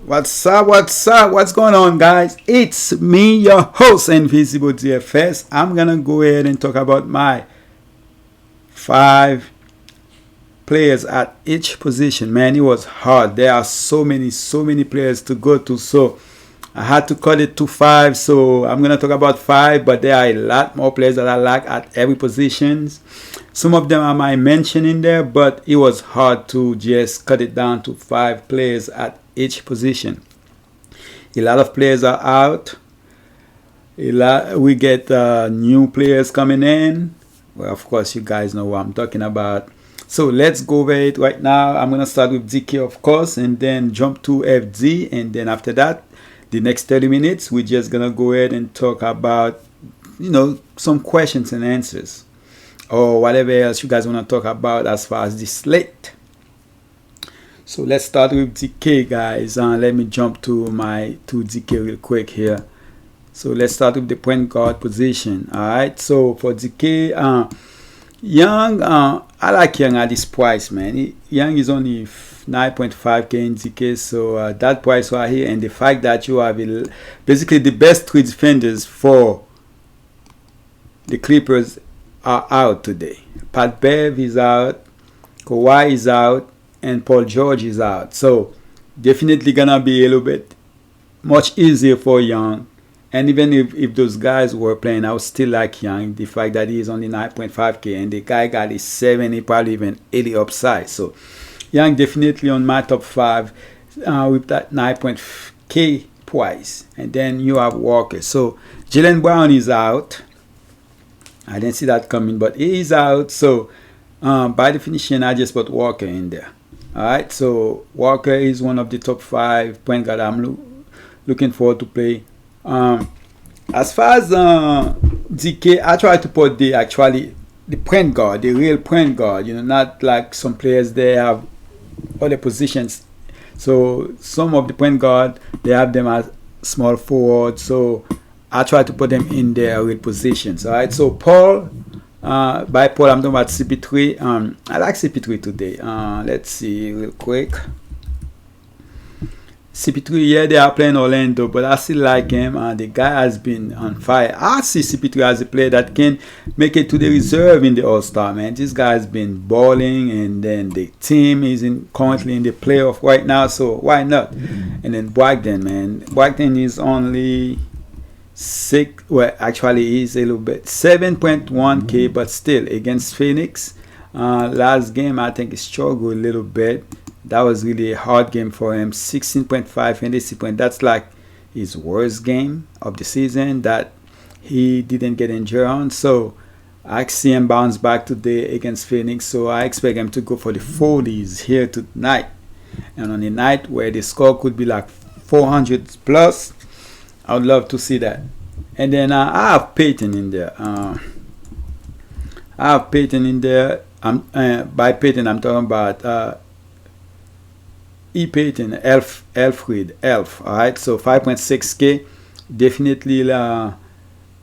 What's up? What's up? What's going on, guys? It's me, your host, Invisible DFS. I'm gonna go ahead and talk about my 5 players at each position. Man, it was hard. There are so many players to go to. So I had to cut it to 5. So I'm gonna talk about 5, but there are a lot more players that I like at every positions. Some of them I might mention in there, but it was hard to just cut it down to 5 players at each position. A lot of players are out. We get new players coming in. Well, of course, you guys know what I'm talking about. So let's go over it right now. I'm gonna start with DK, of course, and then jump to FD, and then after that, the next 30 minutes, we're just gonna go ahead and talk about, some questions and answers, or whatever else you guys wanna talk about as far as the slate. So let's start with DK, guys. Let me jump to DK real quick here. So let's start with the point guard position. All right. So for DK, Young, I like Young at this price, man. Young is only 9.5k in DK, so that price right here, and the fact that you have basically the best 3 defenders for the Clippers are out today. Pat Bev is out, Kawhi is out, and Paul George is out. So definitely gonna be a little bit much easier for Young. And even if those guys were playing, I would still like Young. The fact that he is only 9.5k and the guy got his 70, probably even 80 upside. So Young definitely on my top 5 with that 9.k price. And then you have Walker. So Jaylen Brown is out. I didn't see that coming, but he is out. So by definition, I just put Walker in there. All right, so Walker is one of the top 5 point guard I'm looking forward to play. As far as DK, I try to put the point guard, the real point guard. Not like some players they have other positions. So some of the point guard they have them as small forward. So I try to put them in their real positions. All right, so Paul. By Paul, I'm talking about CP3. I like CP3 today. Let's see real quick. CP3, yeah, they are playing Orlando, but I still like him. The guy has been on fire. I see CP3 as a player that can make it to the reserve in the All-Star, man. This guy has been balling, and then the team is currently in the playoff right now, so why not? And then Brogdon, man. Brogdon is only 6, well, actually he's a little bit 7.1k, but still against Phoenix. Last game I think he struggled a little bit. That was really a hard game for him. 16.5 fantasy point. That's like his worst game of the season that he didn't get injured on. So I see him bounce back today against Phoenix. So I expect him to go for the 40s here tonight. And on a night where the score could be like 400 plus, I would love to see that. And then I have Peyton in there. By Peyton, I'm talking about E. Peyton, Elfrid. All right, so 5.6k, definitely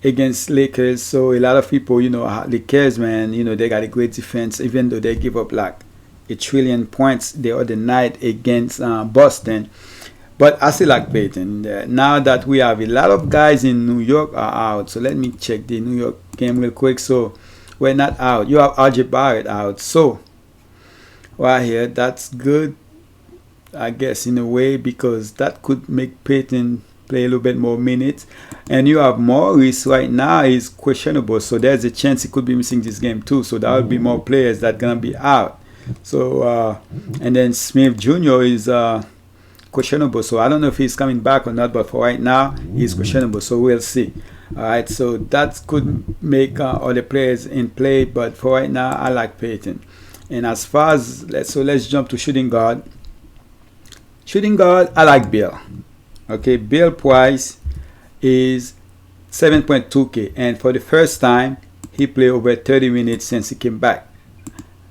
against Lakers. So a lot of people, Lakers, man, they got a great defense, even though they give up like 1 trillion points the other night against Boston. But I still like Peyton. Now that we have a lot of guys in New York are out, so let me check the New York game real quick. So we're not out. You have RJ Barrett out. So right here, that's good, I guess, in a way, because that could make Peyton play a little bit more minutes. And you have Morris right now is questionable, so there's a chance he could be missing this game too. So that would be more players that gonna be out. So and then Smith Jr. is questionable, so I don't know if he's coming back or not, but for right now he's questionable, so we'll see. All right, so that could make other players in play, but for right now I like Peyton. And as far as let's jump to shooting guard. I like Bill. Okay, Bill price is 7.2k, and for the first time he played over 30 minutes since he came back.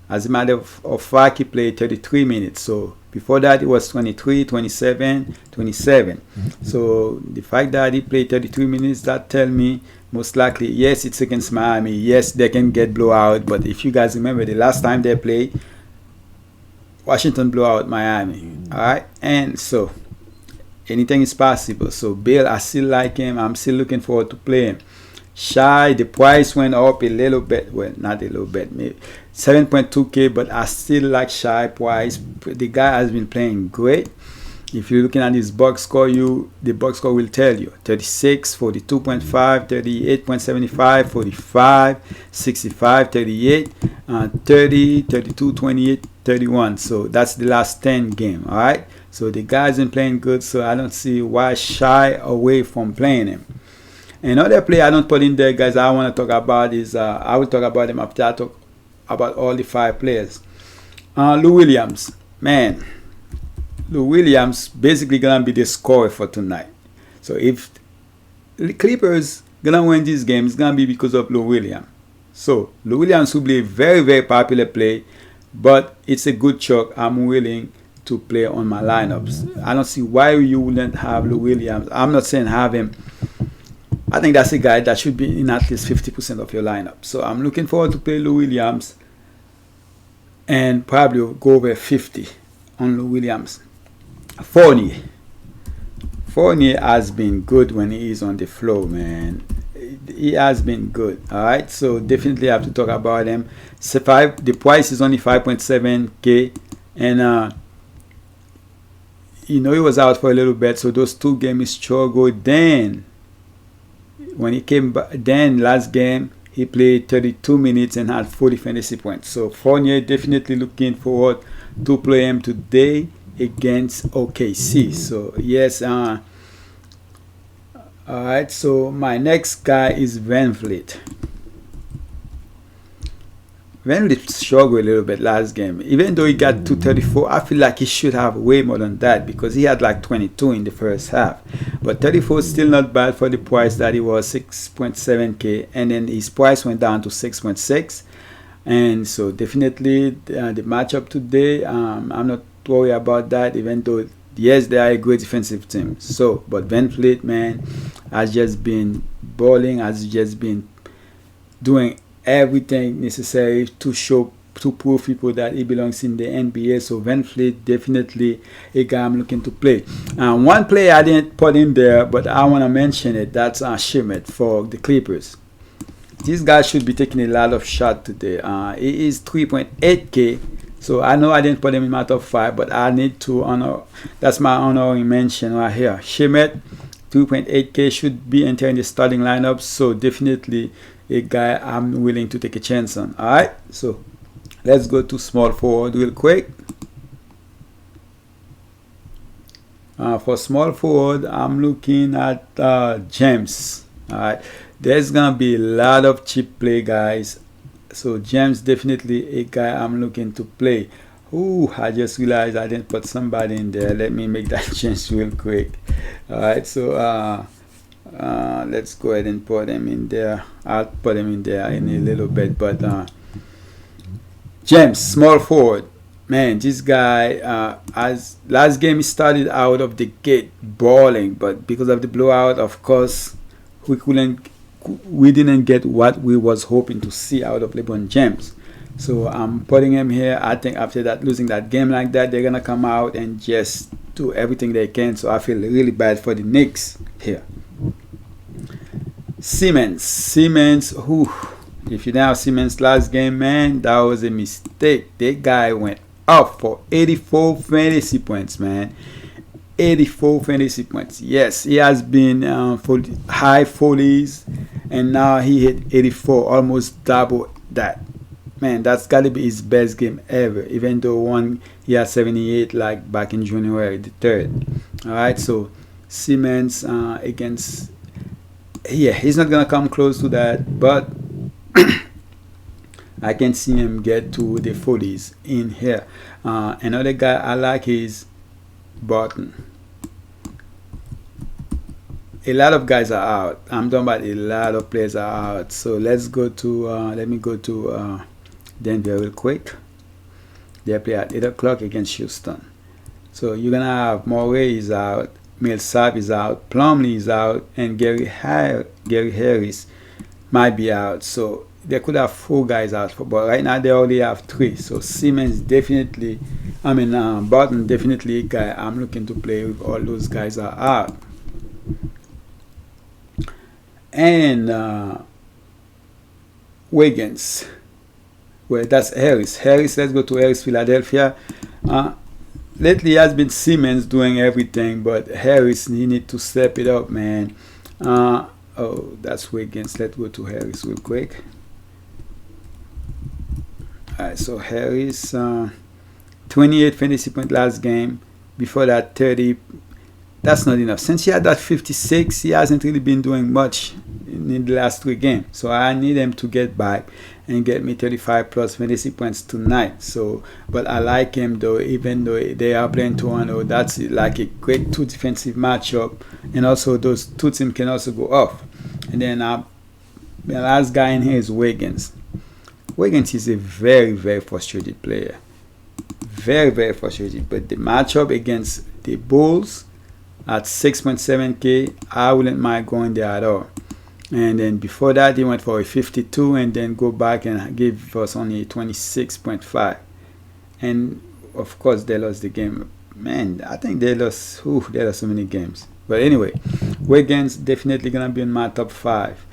As a matter of fact, he played 33 minutes. So before that, it was 23, 27, 27. So the fact that he played 33 minutes, that tell me most likely, yes, it's against Miami. Yes, they can get blowout. But if you guys remember the last time they played, Washington blew out Miami. All right, and so anything is possible. So Bill, I still like him. I'm still looking forward to play him. Shy, the price went up a little bit. Well, not a little bit, maybe 7.2K, but I still like Shy price. The guy has been playing great. If you're looking at his box score, the box score will tell you 36, 42.5, 38.75, 45, 65, 38, 30, 32, 28, 31. So that's the last 10 game. All right. So the guy's been playing good. So I don't see why shy away from playing him. Another player I don't put in there, guys, I want to talk about is I will talk about him after I talk about all the 5 players. Lou Williams, man. Lou Williams basically gonna be the scorer for tonight. So if the Clippers gonna win this game, it's gonna be because of Lou Williams. So Lou Williams will be a very, very popular play, but it's a good chalk. I'm willing to play on my lineups. I don't see why you wouldn't have Lou Williams. I'm not saying have him. I think that's a guy that should be in at least 50% of your lineup. So I'm looking forward to play Lou Williams and probably go over 50 on Lou Williams. Fournier has been good when he is on the floor, man. He has been good. All right, so definitely have to talk about him. The price is only 5.7K, and he was out for a little bit. So those 2 games struggled. Then when he came back, then last game he played 32 minutes and had 40 fantasy points. So Fournier definitely looking forward to play him today against OKC. So yes, all right. So my next guy is Van Vliet. Van Vliet struggled a little bit last game. Even though he got 234, I feel like he should have way more than that because he had like 22 in the first half. But 34 is still not bad for the price that he was, 6.7K, and then his price went down to 6.6. And so definitely the matchup today, I'm not worried about that, even though yes, they are a great defensive team. So, but Van Vliet, man, has just been balling, has just been doing everything necessary to prove people that he belongs in the NBA. So Van Vliet definitely a guy I'm looking to play. One player I didn't put in there, but I want to mention it. That's Schmidt for the Clippers. This guy should be taking a lot of shots today. He is 3.8K. So I know I didn't put him in my top 5, but I need to honor. That's my honoring mention right here. Schmidt, 2.8K, should be entering the starting lineup. So definitely a guy I'm willing to take a chance on. All right. So let's go to small forward real quick. For small forward, I'm looking at James. All right. There's gonna be a lot of cheap play, guys. So James definitely a guy I'm looking to play. Ooh, I just realized I didn't put somebody in there. Let me make that change real quick. All right, so let's go ahead and put him in there. I'll put him in there in a little bit. But James, small forward. Man, this guy, as last game he started out of the gate balling, but because of the blowout, of course, we didn't get what we was hoping to see out of LeBron James. So I'm putting him here. I think after that, losing that game like that, they're gonna come out and just do everything they can. So I feel really bad for the Knicks here. Simmons, who? If you didn't have Simmons last game, man, that was a mistake. That guy went up for 84 fantasy points, man. 84 fantasy points. Yes, he has been for high 40s, and now he hit 84, almost double that. Man, that's gotta be his best game ever. Even though one he had 78 like back in January the 3rd. All right, so Simmons against, yeah, he's not gonna come close to that, but I can see him get to the 40s in here. Another guy I like is Barton. A lot of guys are out. I'm talking about a lot of players are out. So let's go to let me go to Denver real quick. They play at 8 o'clock against Houston. So you're gonna have Morey is out, Millsap is out, Plumlee is out, and Gary Harris might be out. So they could have 4 guys out, but right now they only have 3. So Simmons definitely, Barton definitely a guy I'm looking to play with all those guys are out. And Wiggins. Well, that's Harris. Let's go to Harris, Philadelphia. Lately, it has been Simmons doing everything, but Harris, he need to step it up, man. Oh, that's Wiggins. Let's go to Harris real quick. Alright, so Harris, 28 fantasy point last game. Before that, 30. That's not enough. Since he had that 56, he hasn't really been doing much in the last 3 games. So I need him to get back and get me 35 plus fantasy points tonight. So, but I like him though, even though they are playing 2-0. That's like a great 2 defensive matchup, and also those 2 teams can also go off. And then the last guy in here is Wiggins. Wiggins is a very, very frustrated player. Very, very frustrated. But the matchup against the Bulls at 6.7K, I wouldn't mind going there at all. And then before that, he went for a 52 and then go back and give us only a 26.5. And of course, they lost the game. Man, I think they lost so many games. But anyway, Wiggins definitely going to be in my top 5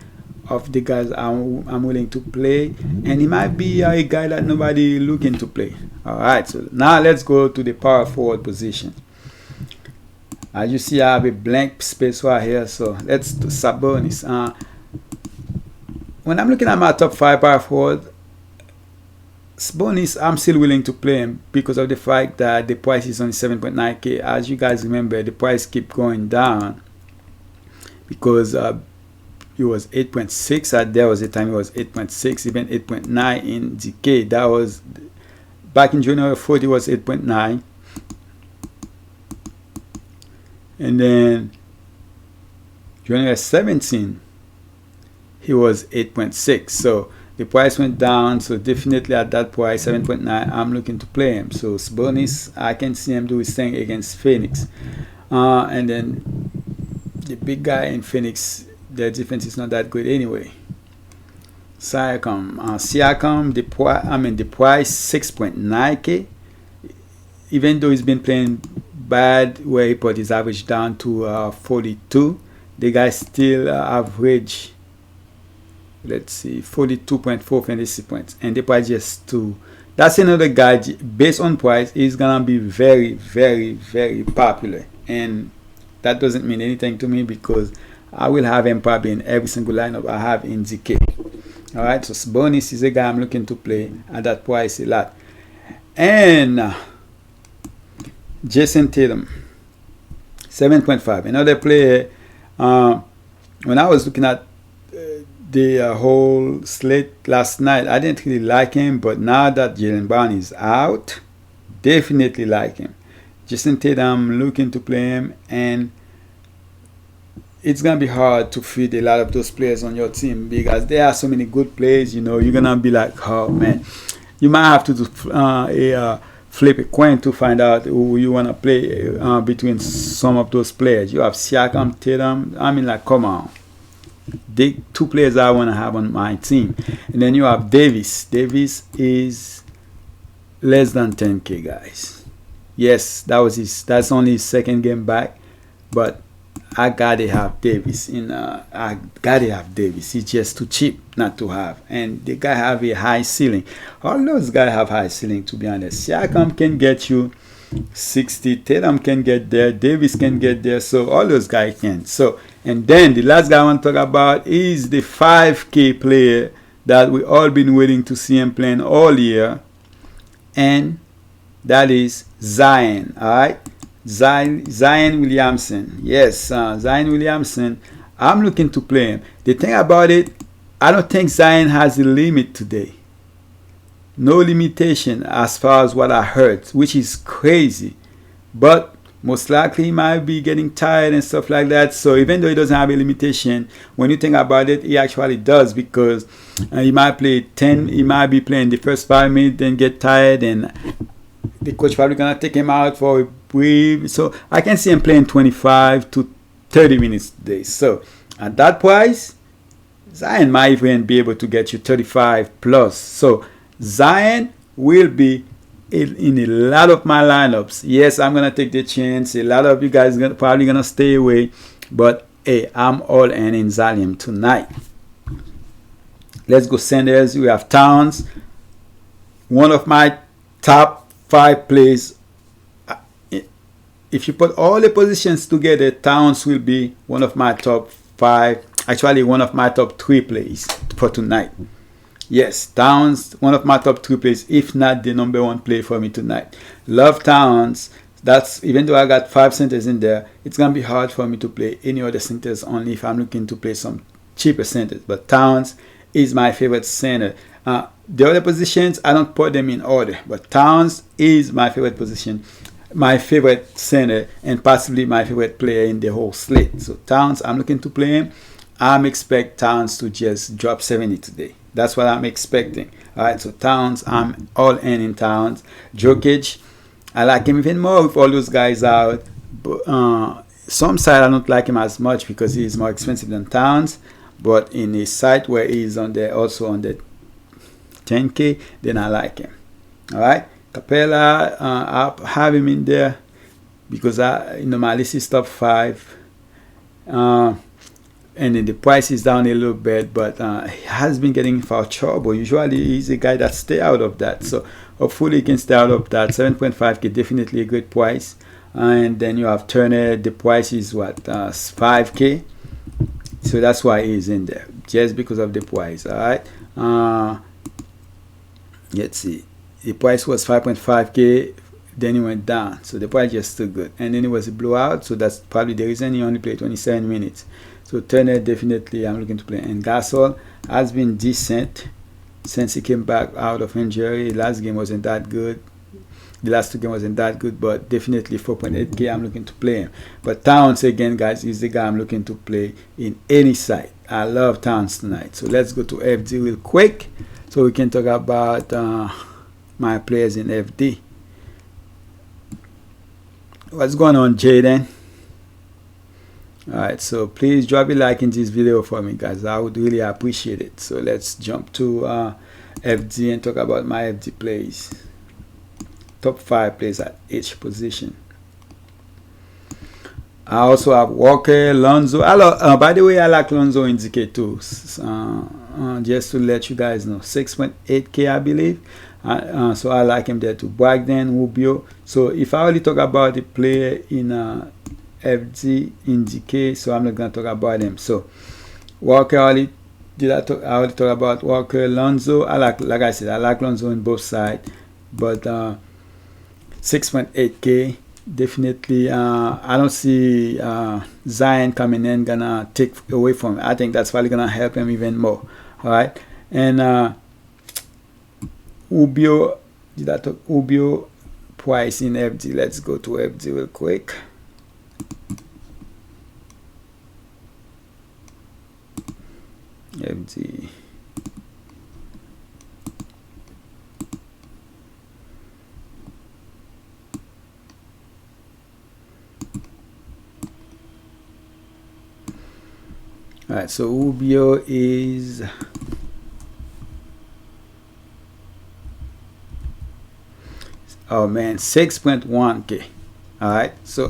of the guys I'm willing to play. And he might be a guy that nobody looking to play. Alright, so now let's go to the power forward position. As you see, I have a blank space right here, so let's do Sabonis. When I'm looking at my top 5 power forward, Sabonis, I'm still willing to play him because of the fact that the price is only 7.9K. As you guys remember, the price keep going down because it was 8.6. There was a time it was 8.6, even 8.9 in DK. That was back in January 4th, it was 8.9. And then January 17, he was 8.6. So the price went down. So definitely at that price, 7.9, I'm looking to play him. So Sabonis, I can see him do his thing against Phoenix. And then the big guy in Phoenix, their defense is not that good anyway. Siakam, the price 6.9K. Even though he's been playing bad, where he put his average down to 42, the guy still average, let's see, 42.4 fantasy points, and the price just 2. That's another guy, based on price, is gonna be very, very, very popular, and that doesn't mean anything to me because I will have him probably in every single lineup I have in DK. Alright, so Sabonis is a guy I'm looking to play at that price a lot. And Jason Tatum, 7.5. Another player, when I was looking at the whole slate last night, I didn't really like him, but now that Jaylen Brown is out, definitely like him. Jason Tatum, looking to play him, and it's going to be hard to feed a lot of those players on your team because there are so many good players, you're going to be like, oh man, you might have to do flip a coin to find out who you want to play between some of those players. You have Siakam, Tatum. I mean, like, come on. The 2 players I want to have on my team. And then you have Davis. Davis is less than 10K, guys. Yes, that's only his 2nd game back. But I gotta have Davis. I gotta have Davis. He's just too cheap not to have. And the guy have a high ceiling. All those guys have high ceiling, to be honest. Siakam can get you 60. Tatum can get there. Davis can get there. So all those guys can. So, and then the last guy I want to talk about is the 5K player that we all been waiting to see him playing all year. And that is Zion. Alright. Zion Williamson. Yes, Zion Williamson. I'm looking to play him. The thing about it, I don't think Zion has a limit today. No limitation as far as what I heard, which is crazy. But most likely he might be getting tired and stuff like that. So even though he doesn't have a limitation, when you think about it, he actually does, because he might play 10, he might be playing the first 5 minutes, then get tired, and the coach probably gonna take him out for a brief. So I can see him playing 25 to 30 minutes today. So at that price, Zion might even be able to get you 35 plus. So Zion will be in a lot of my lineups. Yes, I'm gonna take the chance. A lot of you guys probably gonna stay away, but hey, I'm all in Zion tonight. Let's go Sanders. We have Towns. One of my top 5 plays. If you put all the positions together, Towns will be one of my top 5. Actually, one of my top 3 plays for tonight. Yes, Towns, one of my top 3 plays, if not the number 1 play for me tonight. Love Towns. That's, even though I got 5 centers in there, it's gonna be hard for me to play any other centers, only if I'm looking to play some cheaper centers. But Towns is my favorite center. The other positions, I don't put them in order, but Towns is my favorite position, my favorite center, and possibly my favorite player in the whole slate. So Towns, I'm looking to play him. I'm expect Towns to just drop 70 today. That's what I'm expecting. All right, so Towns, I'm all in Towns. Jokic, I like him even more with all those guys out. But, some side I don't like him as much because he's more expensive than Towns. But in a site where he's on the also on the 10K, then I like him. All right, Capella, I have him in there because my list is top 5. And then the price is down a little bit, but he has been getting foul trouble. Usually he's a guy that stay out of that, so hopefully he can stay out of that. 7.5K, definitely a great price. And then you have Turner. The price is what, 5K, so that's why he's in there, just because of the price. All right, let's see, the price was 5.5K, then he went down, so the price just too good, and then it was a blowout, so that's probably the reason he only played 27 minutes. So Turner, definitely I'm looking to play. And Gasol has been decent since he came back out of injury. Last game wasn't that good. The last 2 games wasn't that good, but definitely 4.8K I'm looking to play him. But Towns, again, guys, is the guy I'm looking to play in any site. I love Towns tonight. So let's go to FD real quick so we can talk about my players in FD. What's going on, Jaden? Alright, so please drop a like in this video for me, guys. I would really appreciate it. So let's jump to FD and talk about my FD plays. Top 5 plays at each position. I also have Walker, Lonzo. By the way, I like Lonzo in DK too. Just to let you guys know, 6.8K I believe. So I like him there too. Bragdon, Rubio. So if I only talk about the player in FD in DK, so I'm not gonna talk about them. So Walker, I already talk about Walker. Lonzo, like I said, I like Lonzo in both sides, but 6.8K definitely. I don't see Zion coming in gonna take away from him. I think that's probably gonna help him even more. All right, and Rubio, did I talk Rubio price in FD? Let's go to FD real quick. FD. Alright, so Rubio is oh man, 6.1K. Alright, so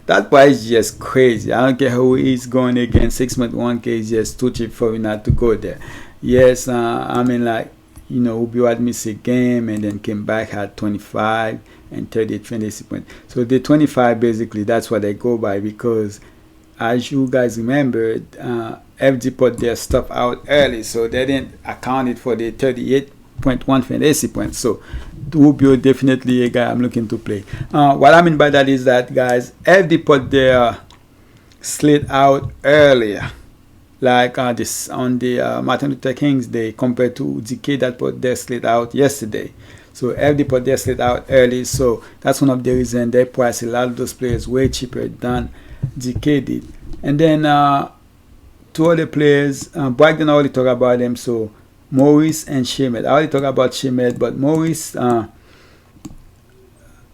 that price is just crazy. I don't care who is going against. 6.1K is just too cheap for me not to go there. Yes, I mean, like, Rubio had missed a game and then came back at 25 and 38 fantasy points. So the 25, basically, that's what I go by, because as you guys remember, FD put their stuff out early, so they didn't account it for the 38.1 fantasy points. So Rubio definitely a guy I'm looking to play. What I mean by that is that, guys, FD put their slate out earlier, like this on the Martin Luther King's Day, compared to DK that put their slate out yesterday. So FD put their slate out early, so that's one of the reasons they price a lot of those players way cheaper than DK did. And then 2 other players, Bragdon, I already talk about them. So Morris and Shemet. I already talk about Shemet, but Morris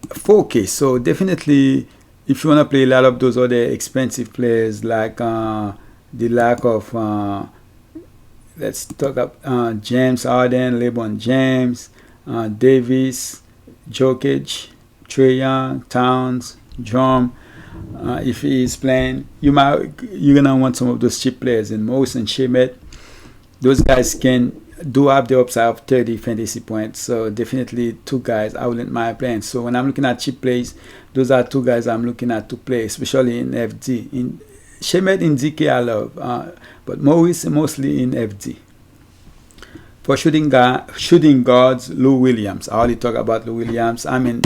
4K. So definitely, if you want to play a lot of those other expensive players, like the lack of let's talk about James Harden, LeBron James, Davis, Jokic, Trey Young, Towns, Drum. If he is playing, you're gonna want some of those cheap players in Morris and Shemet. Those guys can do have the upside of 30 fantasy points. So definitely two guys I wouldn't mind playing. So when I'm looking at cheap plays, those are two guys I'm looking at to play, especially in FD. In Shemet in DK I love, but Morris mostly in FD. For shooting guards, Lou Williams. I already talk about Lou Williams. I mean,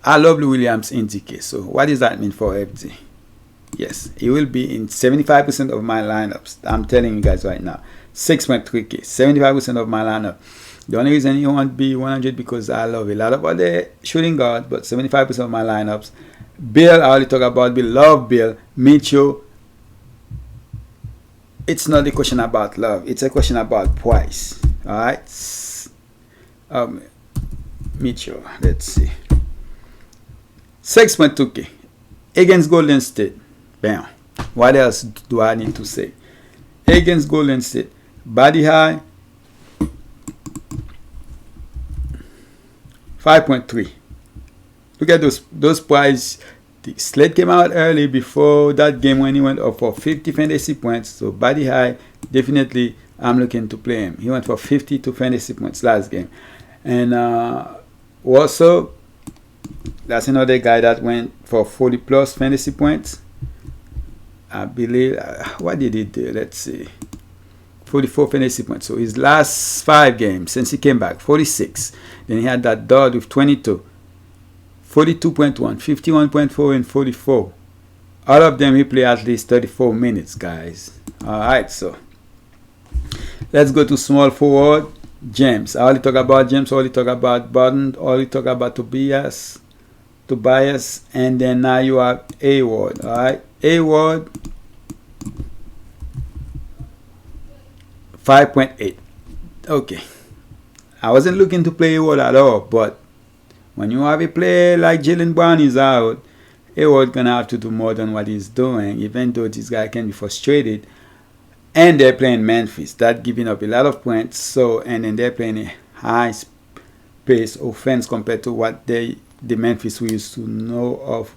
I love Lou Williams in DK. So what does that mean for FD? Yes, he will be in 75% of my lineups. I'm telling you guys right now. 6.3K, 75% of my lineup. The only reason he won't be 100 because I love a lot of other shooting guards, but 75% of my lineups. Bill, I already talk about Bill. Love Bill. Mitchell. It's not a question about love. It's a question about price. Alright? Mitchell. Let's see. 6.2K. Against Golden State. Bam. What else do I need to say? Against Golden State. Body high. 5.3. Look at those prices. The slate came out early before that game when he went up for 50 fantasy points. So body high, definitely I'm looking to play him. He went for 52 fantasy points last game. And also, that's another guy that went for 40 plus fantasy points. I believe, what did he do? Let's see. 44 fantasy points. So his last 5 games since he came back, 46. Then he had that dud with 22. 42.1, 51.4, and 44. All of them he played at least 34 minutes, guys. Alright, so let's go to small forward. James. I already talk about James, I already talk about Button, I already talk about Tobias, and then now you have A-Ward. Alright, A-Ward 5.8. Okay. I wasn't looking to play A-Ward at all, but when you have a player like Jaylen Brown is out, A-Ward gonna have to do more than what he's doing, even though this guy can be frustrated. And they're playing Memphis, that giving up a lot of points. So, and then they're playing a high pace offense compared to what the Memphis we used to know of.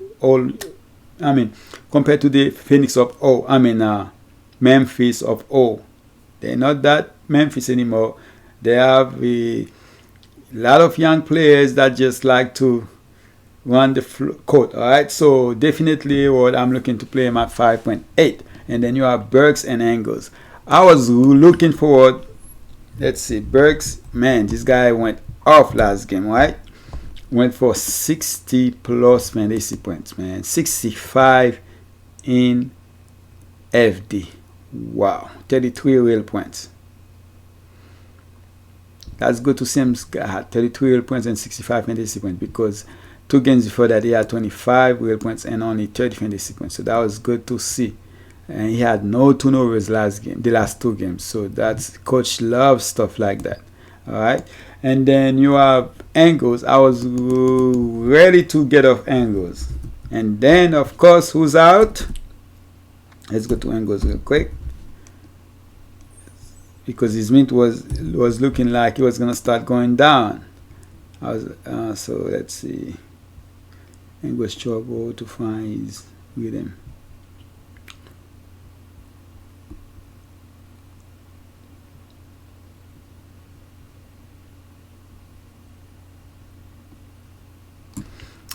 Compared to the Phoenix of Memphis of old. They're not that Memphis anymore. They have a lot of young players that just like to run the court. Alright, so definitely what I'm looking to play him at 5.8. And then you have Burks and Angles. I was looking forward. Let's see, Burks, man, this guy went off last game, right? Went for 60 plus fantasy points, man. 65 in FD. Wow, 33 real points. That's good to see him had 33 real points and 65 fantasy points, because 2 games before that he had 25 real points and only 30 fantasy points. So that was good to see. And he had no turnovers the last 2 games. So that's, coach loves stuff like that. Alright. And then you have Angles. I was ready to get off Angles. And then of course, who's out? Let's go to Angles real quick. Because his mint was looking like he was gonna start going down. So let's see. Angles struggle to find his rhythm.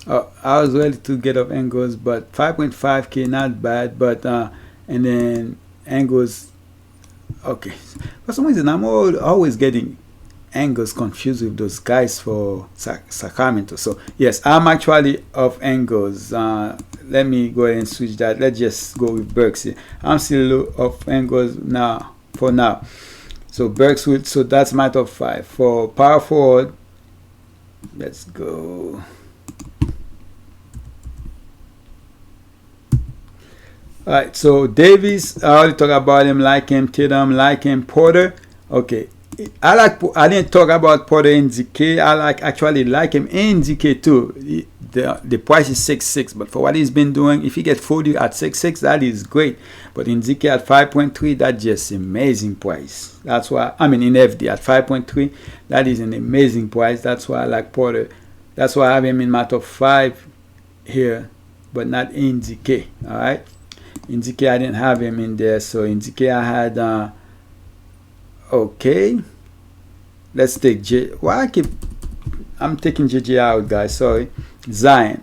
I was ready to get up Angles, but 5.5K not bad. But and then Angles, okay. For some reason, I'm always getting Angles confused with those guys for Sacramento. So yes, I'm actually off Angles. Let me go ahead and switch that. Let's just go with Burks here. I'm still off Angles now for now. So Burks so that's my top 5 for power forward. Let's go. Alright, so Davis, I already talked about him, like him. Tatum, like him. Porter, okay. I didn't talk about Porter in DK. I actually like him in DK too. the price is 6.6, but for what he's been doing, if he gets 40 at 6.6, that is great. But in ZK at 5.3, that's just amazing price. That's why, I mean, in FD at 5.3, that is an amazing price. That's why I like Porter. That's why I have him in my top 5 here, but not in ZK. All right, in ZK I didn't have him in there. So in ZK I had okay, let's take J. Why I'm taking JJ out, guys, sorry. Zion.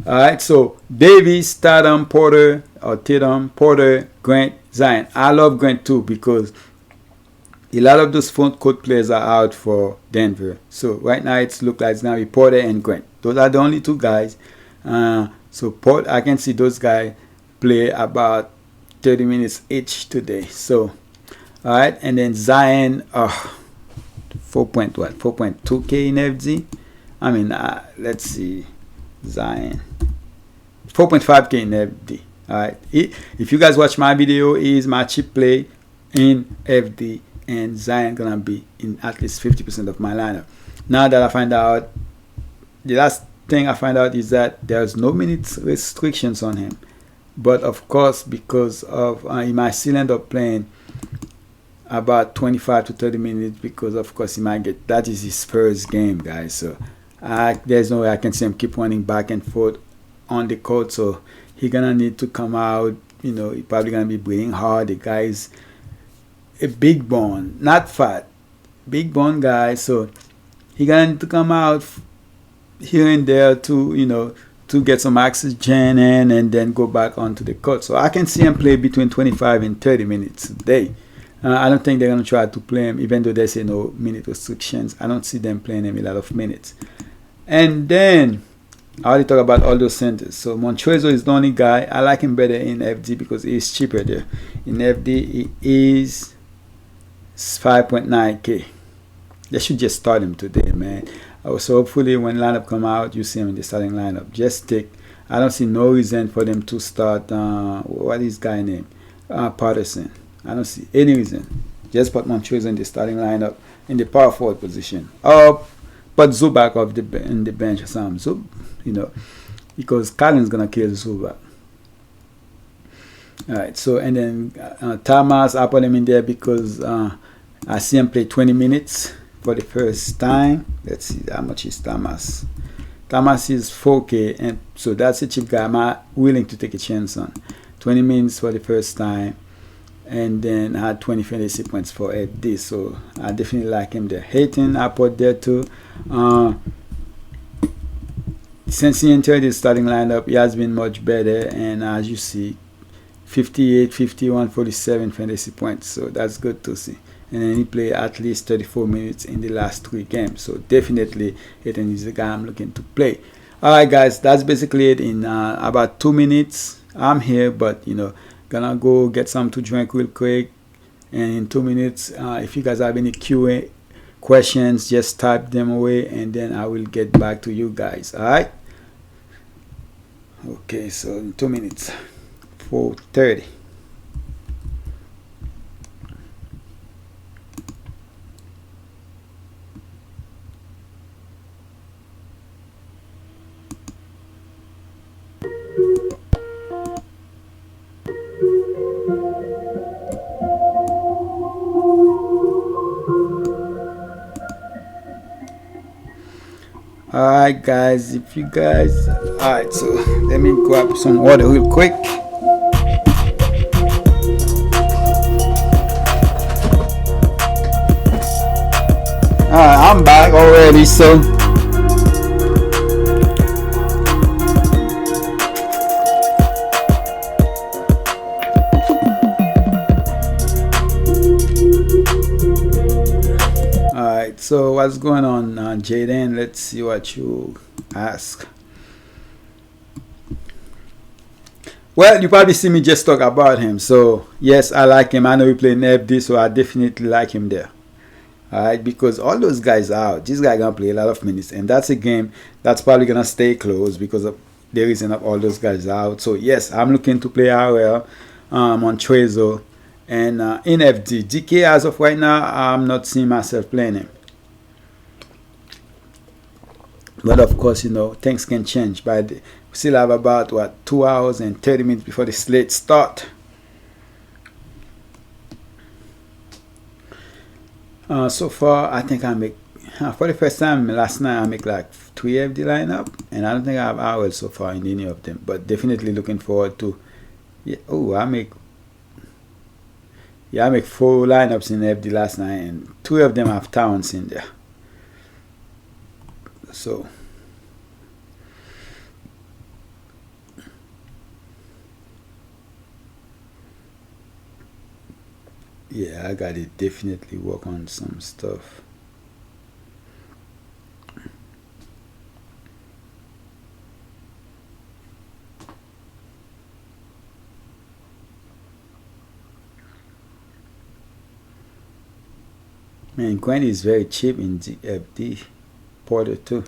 All right, so Davis, Tatum, Porter, or Tatum, Porter, Grant, Zion. I love Grant too because a lot of those front court players are out for Denver. So right now it's look like it's gonna be Porter and Grant. Those are the only two guys. So I can see those guys play about 30 minutes each today. So all right, and then Zion, 4.2K in FZ. I mean, let's see, Zion, 4.5K in FD. All right, if you guys watch my video, is my cheap play in FD, and Zion gonna be in at least 50% of my lineup. Now that I find out, the last thing I find out is that there's no minute restrictions on him, but of course because of he might still end up playing about 25 to 30 minutes because of course he might get, that is his first game, guys. So there's no way I can see him keep running back and forth on the court, so he gonna need to come out. You know, he probably gonna be breathing hard. The guy is a big bone, not fat, big bone guy, so he gonna need to come out here and there to, you know, to get some oxygen in and then go back onto the court. So I can see him play between 25 and 30 minutes a day. I don't think they're going to try to play him, even though they say no minute restrictions. I don't see them playing him a lot of minutes. And then, I already talked about all those centers. So Montrezl is the only guy. I like him better in FD because he's cheaper there. In FD, he is 5.9K. They should just start him today, man. So hopefully when lineup come out, you see him in the starting lineup. Just take. I don't see no reason for them to start. What is guy name? Patterson. I don't see any reason. Just put Montrezl in the starting lineup in the power forward position. Or put Zubac in the bench or something. So, you know, because Collins gonna kill Zubac. Alright, so and then Thomas, I put him in there because I see him play 20 minutes for the first time. Let's see how much is Thomas. Thomas is 4K, and so that's a cheap guy. I'm willing to take a chance on 20 minutes for the first time. And then I had 20 fantasy points for FD, so I definitely like him there. Hayton, I put there too. Since he entered the starting lineup, he has been much better, and as you see, 58, 51, 47 fantasy points, so that's good to see. And then he played at least 34 minutes in the last 3 games, so definitely Hayton is the guy I'm looking to play. Alright guys, that's basically it. In about 2 minutes, I'm here, but you know, gonna go get some to drink real quick, and in 2 minutes if you guys have any QA questions, just type them away and then I will get back to you guys. All right, okay, so in 2 minutes, 4:30. Alright guys, alright, so let me grab some water real quick. Alright, I'm back already, so so what's going on, Jaden? Let's see what you ask. Well, you probably see me just talk about him. So yes, I like him. I know he played in FD, so I definitely like him there. Alright, because all those guys are out. This guy gonna play a lot of minutes, and that's a game that's probably gonna stay close because of the reason of all those guys out. So yes, I'm looking to play RL on Trezor and in FD. DK as of right now, I'm not seeing myself playing him. But of course, things can change. But we still have about 2 hours and 30 minutes before the slate start. So far, I think I make for the first time last night. I make like 3 FD lineup, and I don't think I have hours so far in any of them. But definitely looking forward to. Yeah. Oh, I make 4 lineups in FD last night, and 2 of them have towns in there. So. Yeah, I gotta definitely work on some stuff. Man, Gwen is very cheap in FD Porter too.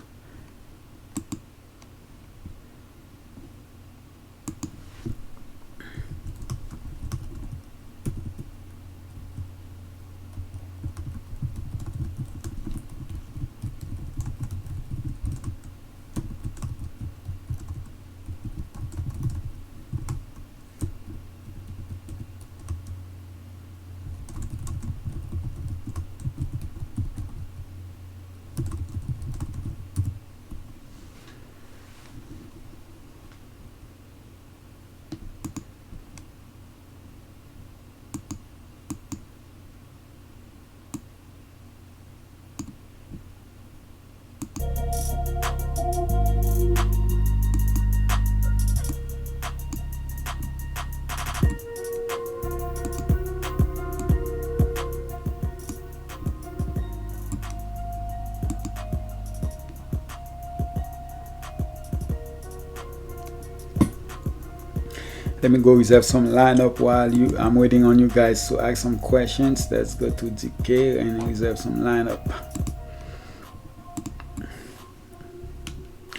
Let me go reserve some lineup while I'm waiting on you guys to ask some questions. Let's go to DK and reserve some lineup.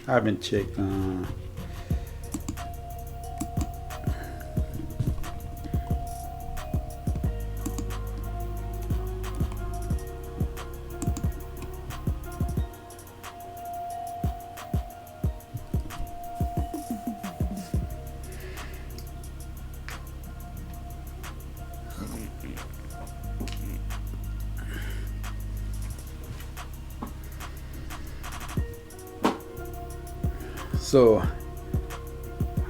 I haven't checked. So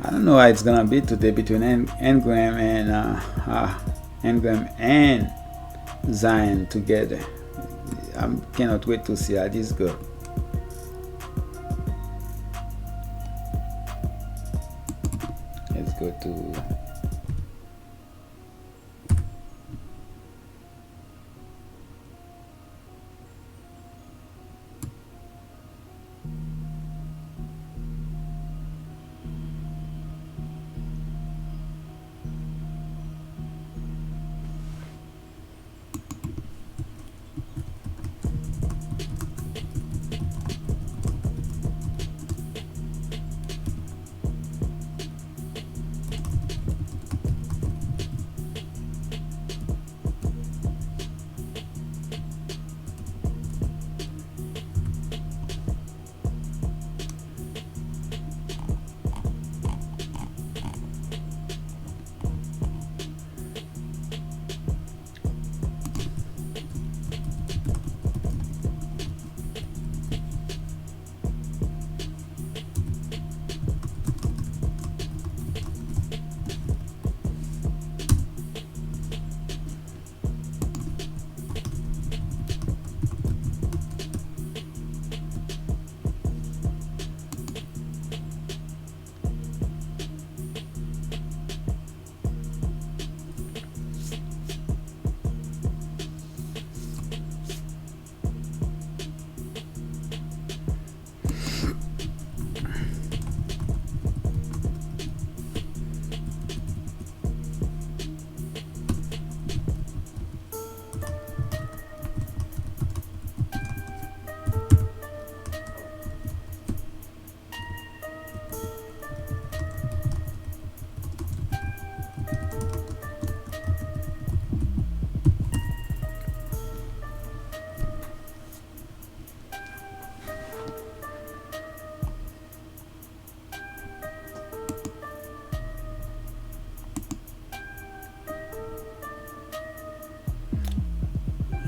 I don't know how it's gonna be today between Engram and Zion together. I cannot wait to see how this goes. Let's go to.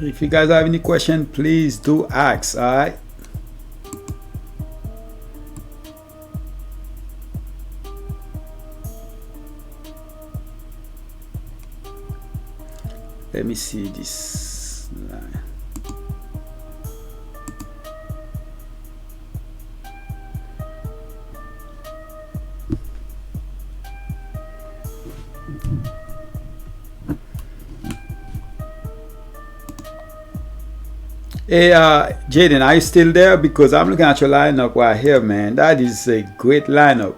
If you guys have any question, please do ask. All right. Let me see this line. Hey, Jaden, are you still there? Because I'm looking at your lineup right here, man. That is a great lineup.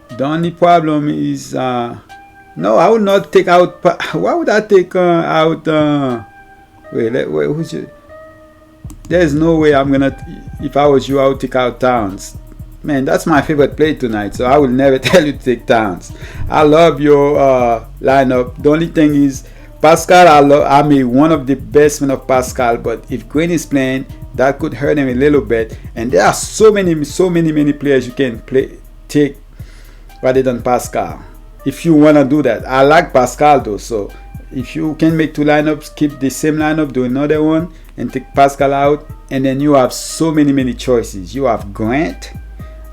The only problem is, no, I would not take out. Why would I take out? Wait, who's your? There's no way I'm gonna. If I was you, I would take out Towns. Man, that's my favorite play tonight. So I will never tell you to take Towns. I love your lineup. The only thing is, Pascal. I'm one of the best men of Pascal. But if Green is playing, that could hurt him a little bit. And there are so many players you can take rather than Pascal. If you wanna do that, I like Pascal though. So if you can make two lineups, keep the same lineup, do another one, and take Pascal out, and then you have so many choices. You have Grant.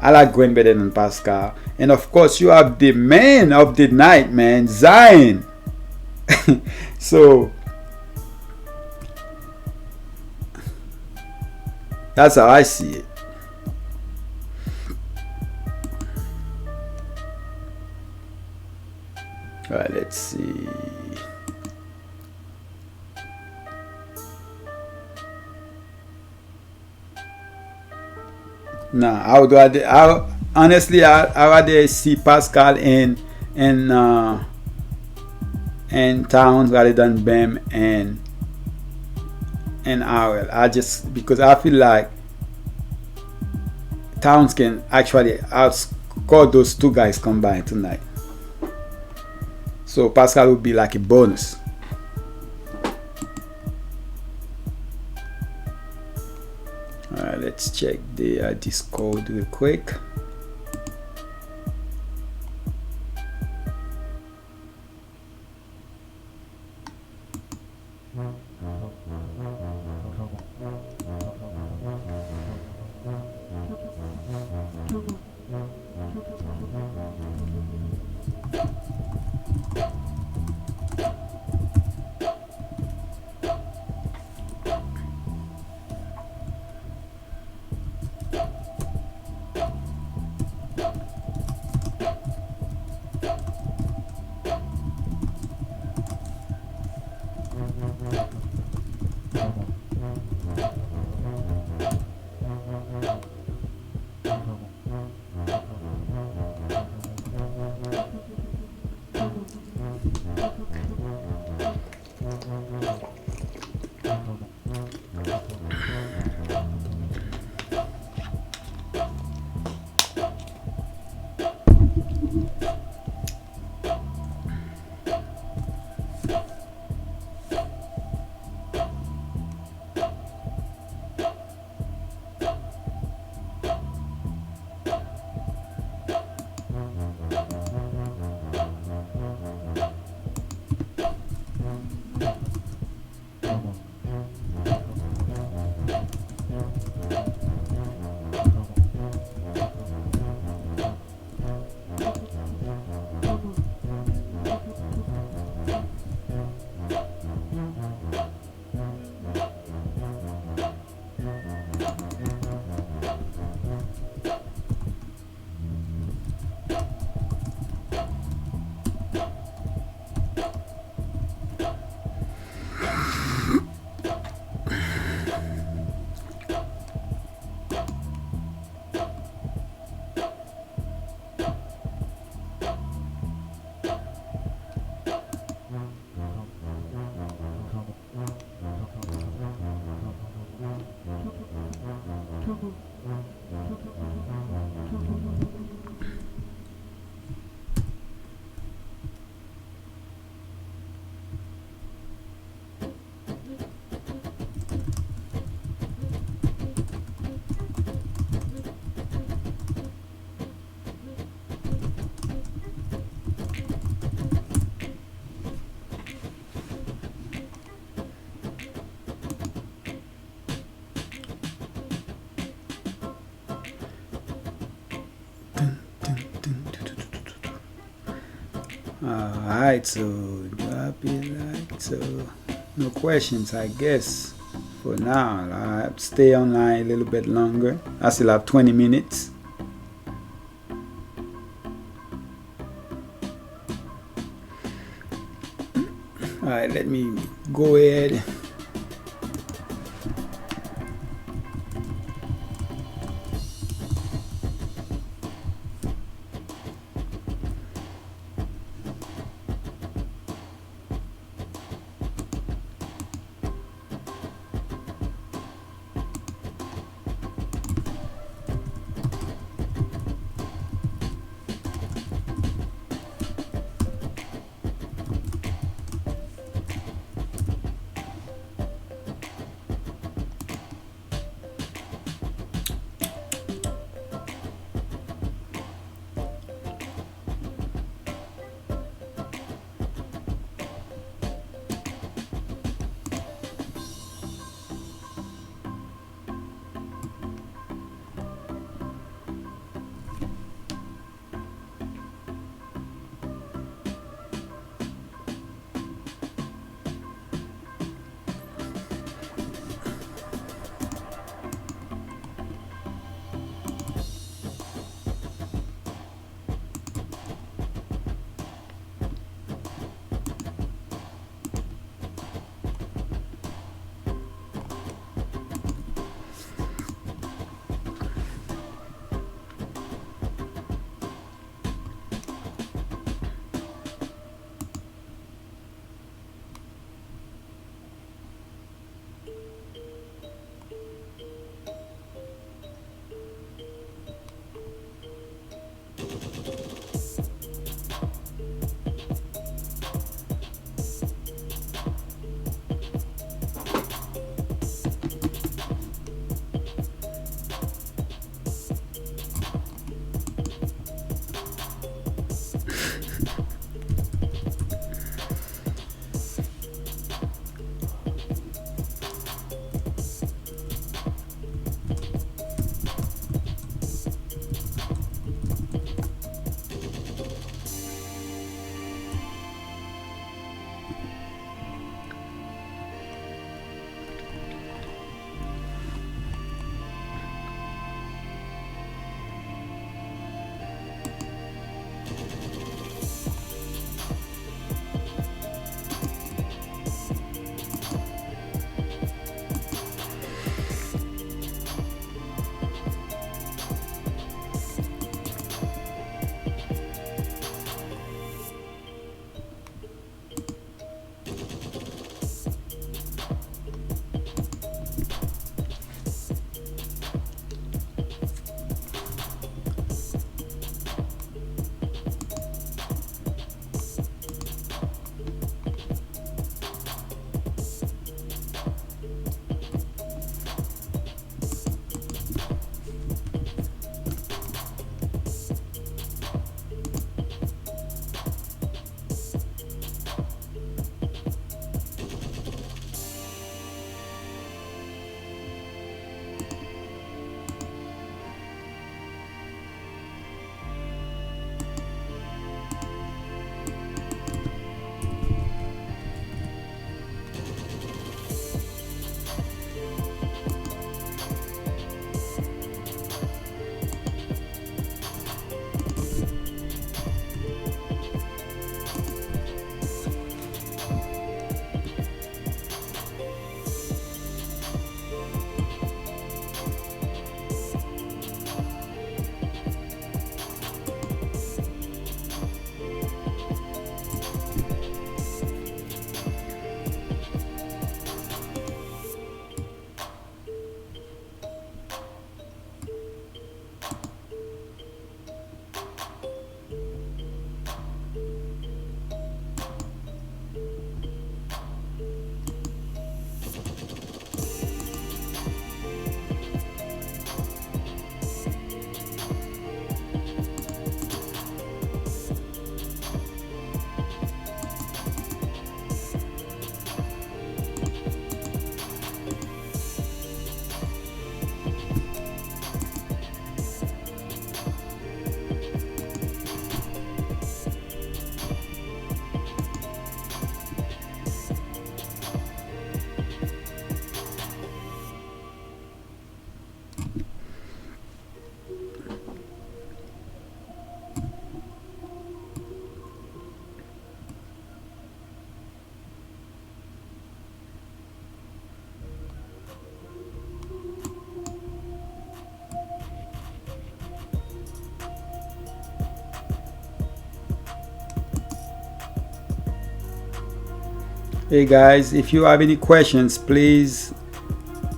I like Grant better than Pascal, and of course you have the man of the night, man, Zion. So that's how I see it. All right, let's see. Nah, I would rather. Honestly, I rather see Pascal and Towns rather than Bam and Howell. I just because I feel like Towns can actually outscore those two guys combined tonight. So Pascal would be like a bonus. Alright, let's check the Discord real quick. Alright, so drop it like so. No questions, I guess. For now, I have to stay online a little bit longer. I still have 20 minutes. Alright, let me go ahead. Hey guys, if you have any questions, please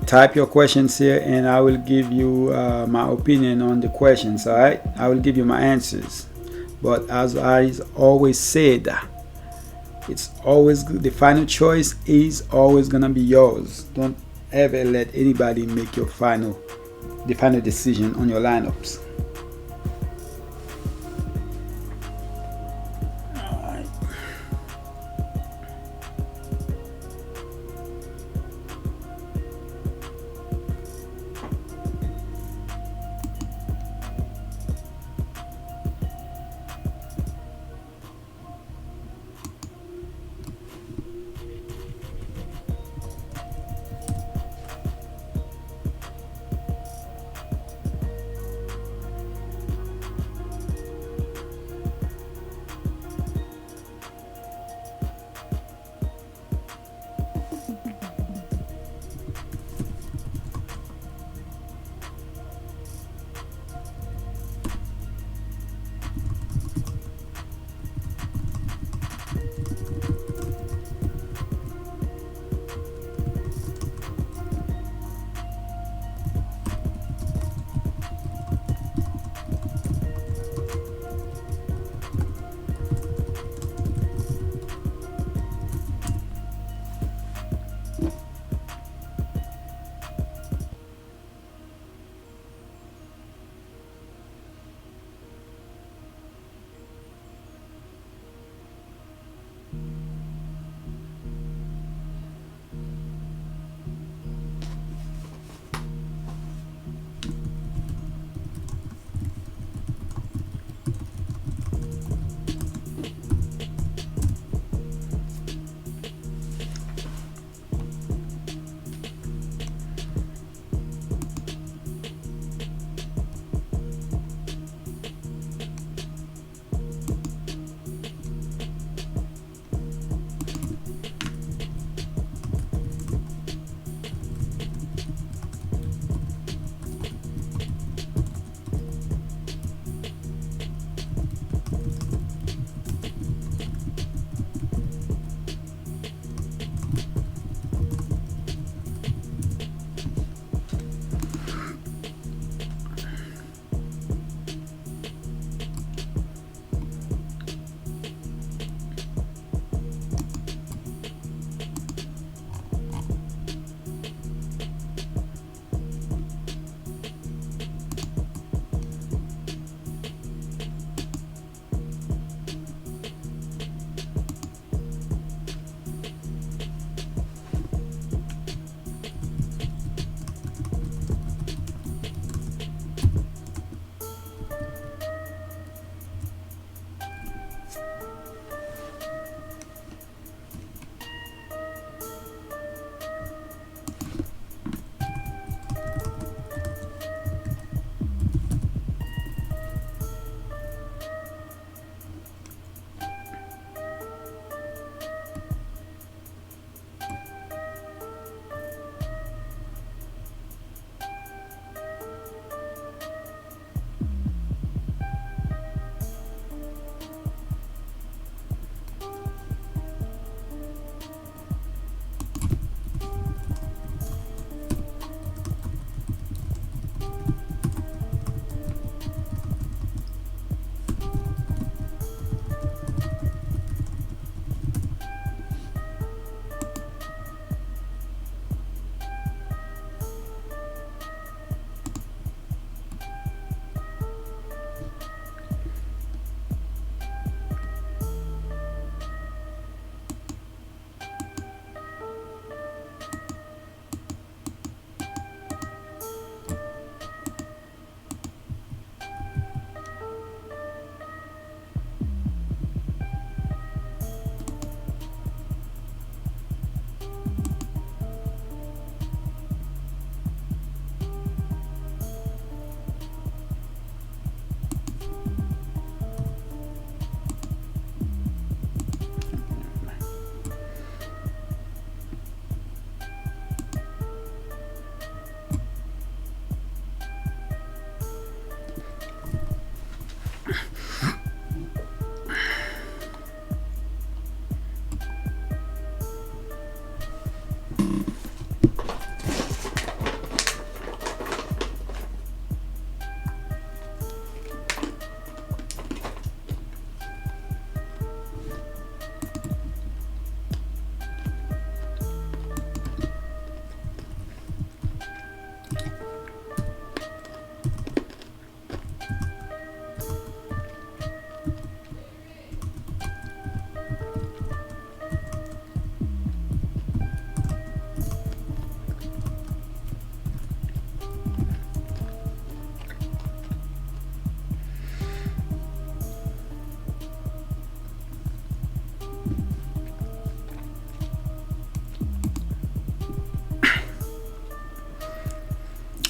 type your questions here and I will give you my opinion on the questions. All right, I will give you my answers. But as I always said, it's always good. The final choice is always gonna be yours. Don't ever let anybody make the final decision on your lineups.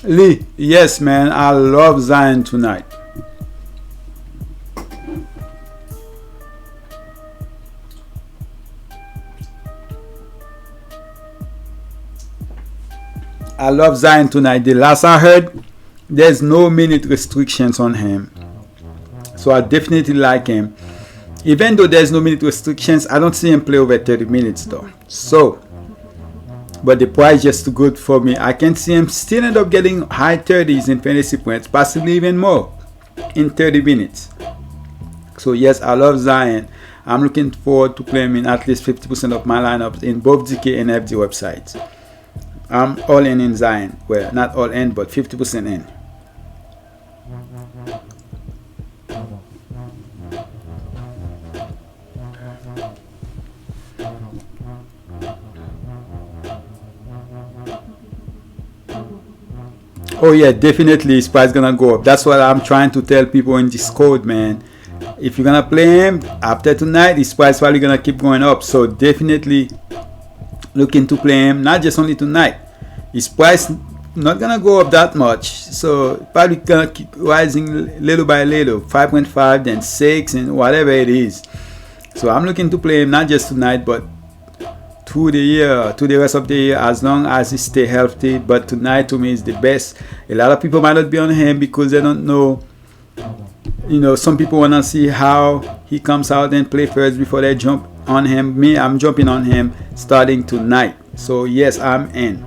Lee, yes, man, I love Zion tonight. I love Zion tonight. The last I heard, there's no minute restrictions on him. So I definitely like him. Even though there's no minute restrictions, I don't see him play over 30 minutes though. So, but the price just too good for me. I can see him still end up getting high 30s in fantasy points, possibly even more in 30 minutes. So yes, I love Zion. I'm looking forward to playing him in at least 50% of my lineups in both DK and FD websites. I'm all in Zion. Well, not all in, but 50% in. Oh yeah, definitely his price gonna go up. That's what I'm trying to tell people in Discord, man. If you're gonna play him after tonight, his price probably gonna keep going up. So definitely looking to play him, not just only tonight. His price not gonna go up that much, so probably gonna keep rising little by little, 5.5, then 6, and whatever it is. So I'm looking to play him not just tonight, but through the year, to the rest of the year, as long as he stay healthy. But tonight to me is the best. A lot of people might not be on him because they don't know. You know, some people wanna see how he comes out and play first before they jump on him. Me, I'm jumping on him starting tonight. So yes, I'm in.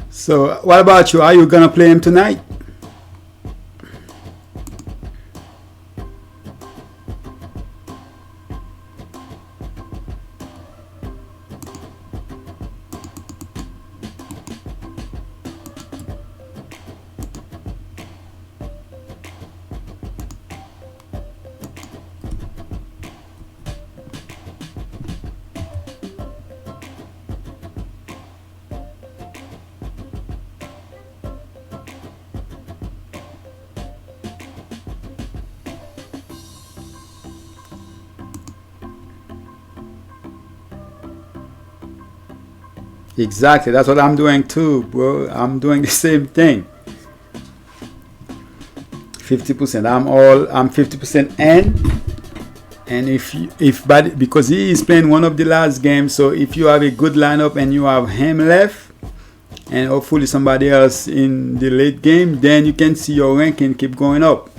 So what about you? Are you gonna play him tonight? Exactly, that's what I'm doing too, bro. I'm doing the same thing. 50%. I'm 50% in. And because he is playing one of the last games, so if you have a good lineup and you have him left, and hopefully somebody else in the late game, then you can see your ranking keep going up.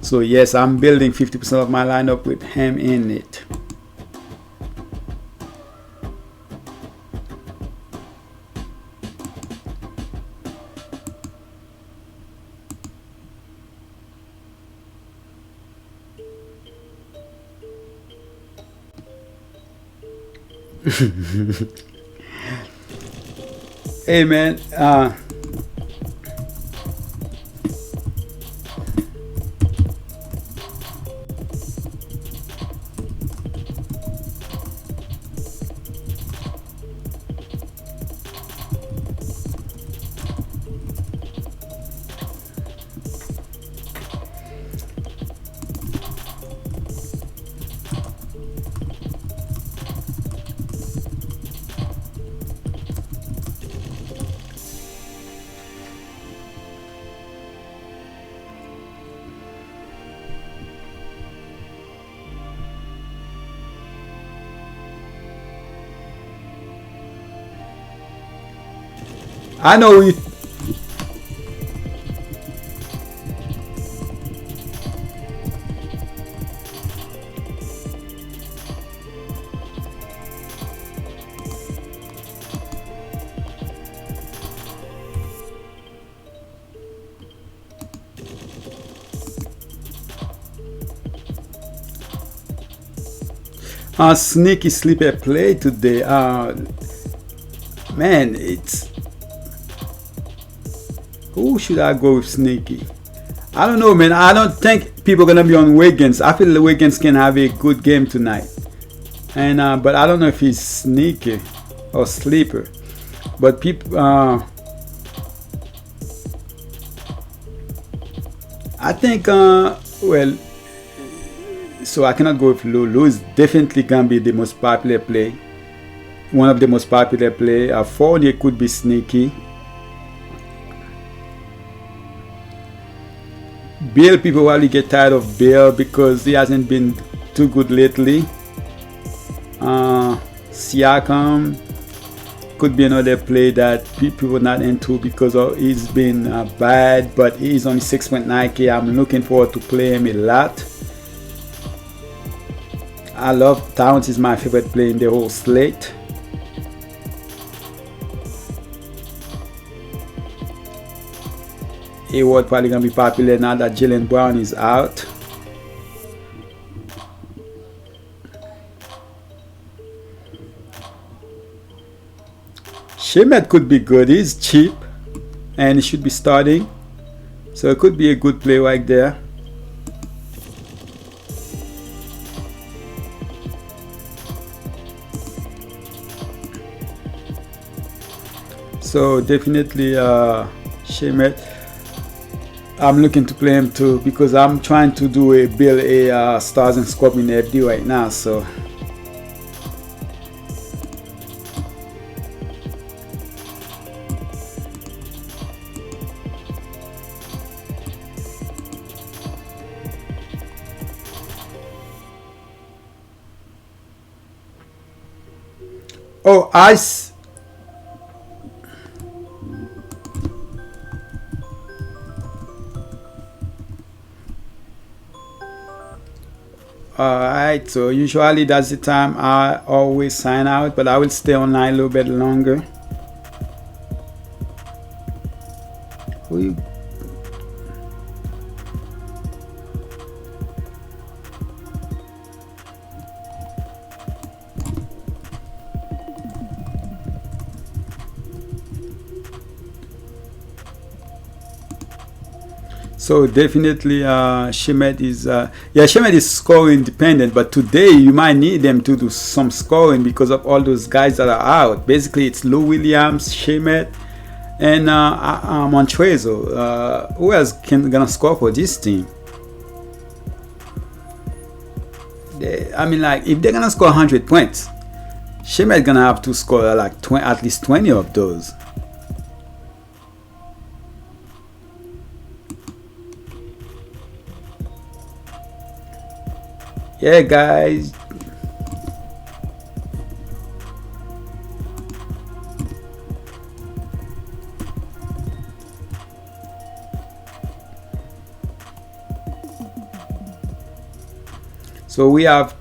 So yes, I'm building 50% of my lineup with him in it. Hey man, I know you. Sneaky sleeper play today. Man, it's who should I go with sneaky? I don't know, man. I don't think people are gonna be on Wiggins. I feel the Wiggins can have a good game tonight, and but I don't know if he's sneaky or sleeper. But people, I think, well, so I cannot go with Lou. Lou is definitely gonna be the most popular play, one of the most popular play. Fournier could be sneaky. Bill, people probably get tired of Bill because he hasn't been too good lately. Siakam could be another play that people were not into because he's been bad, but he's only 6.9k. I'm looking forward to play him a lot. I love Towns, is my favorite play in the whole slate. Hayward probably gonna be popular now that Jaylen Brown is out. Shemet could be good. He's cheap and he should be starting, so it could be a good play right there. So definitely Shemet, I'm looking to play him too because I'm trying to build a Stars and Scorpion FD right now. So oh, ice. Alright, so usually that's the time I always sign out, but I will stay online a little bit longer. Who you? So definitely Shemet is Shemet is scoring independent, but today you might need them to do some scoring because of all those guys that are out. Basically it's Lou Williams, Shemet, and Montrezl. Who else gonna score for this team? I mean, like, if they're gonna score 100 points, Shemet gonna have to score like at least 20 of those. Yeah, guys. So we have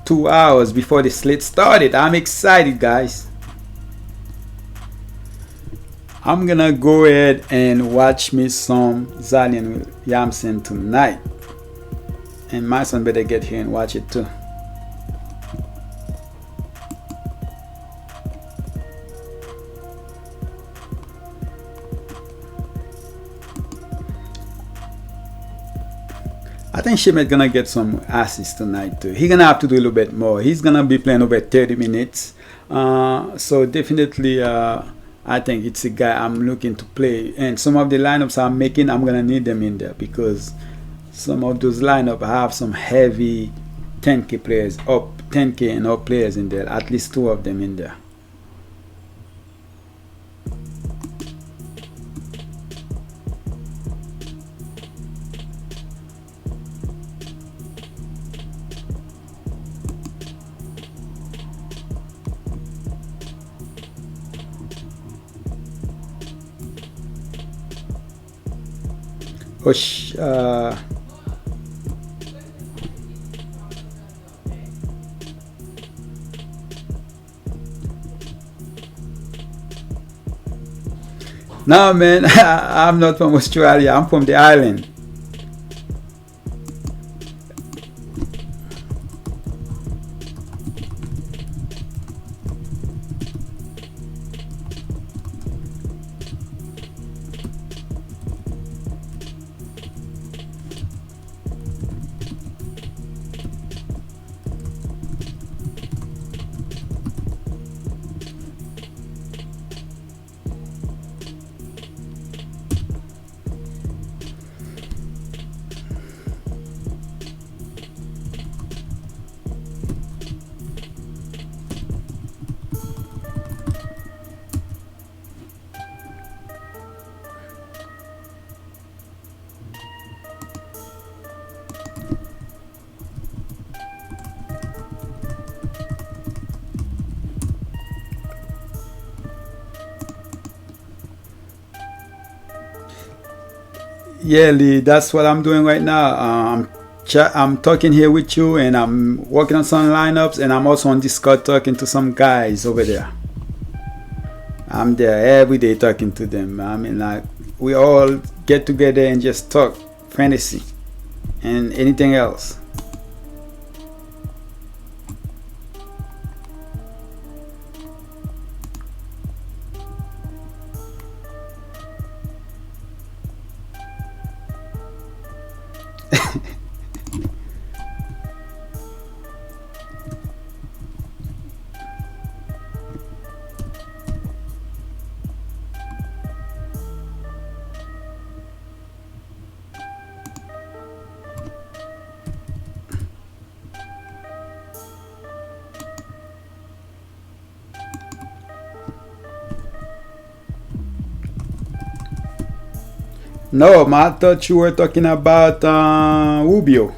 2 hours before the slate started. I'm excited, guys. I'm gonna go ahead and watch me some Zion Williamson tonight. And my son better get here and watch it too. I think Shemet gonna get some assists tonight too. He's gonna have to do a little bit more. He's gonna be playing over 30 minutes. So definitely I think it's a guy I'm looking to play. And some of the lineups I'm making, I'm gonna need them in there because some of those lineup have some heavy 10k players, up 10k and up players in there, at least 2 of them in there. No, man, I'm not from Australia. I'm from the island. Yeah, Lee, that's what I'm doing right now. I'm talking here with you, and I'm working on some lineups, and I'm also on Discord talking to some guys over there. I'm there every day talking to them. I mean, like, we all get together and just talk fantasy and anything else. No, I thought you were talking about Rubio.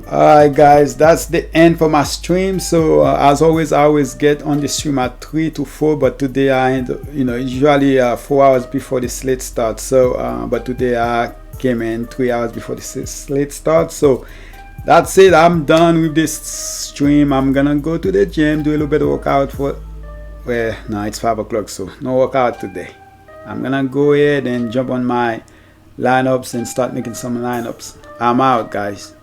Alright, guys, that's the end for my stream. So as always, I always get on the stream at 3 to 4, but today I end, usually 4 hours before the slate starts. So but today I came in 3 hours before the slate starts. So that's it. I'm done with this stream. I'm gonna go to the gym, do a little bit of workout for, well, no, it's 5 o'clock, so no workout today. I'm gonna go ahead and jump on my lineups and start making some lineups. I'm out, guys.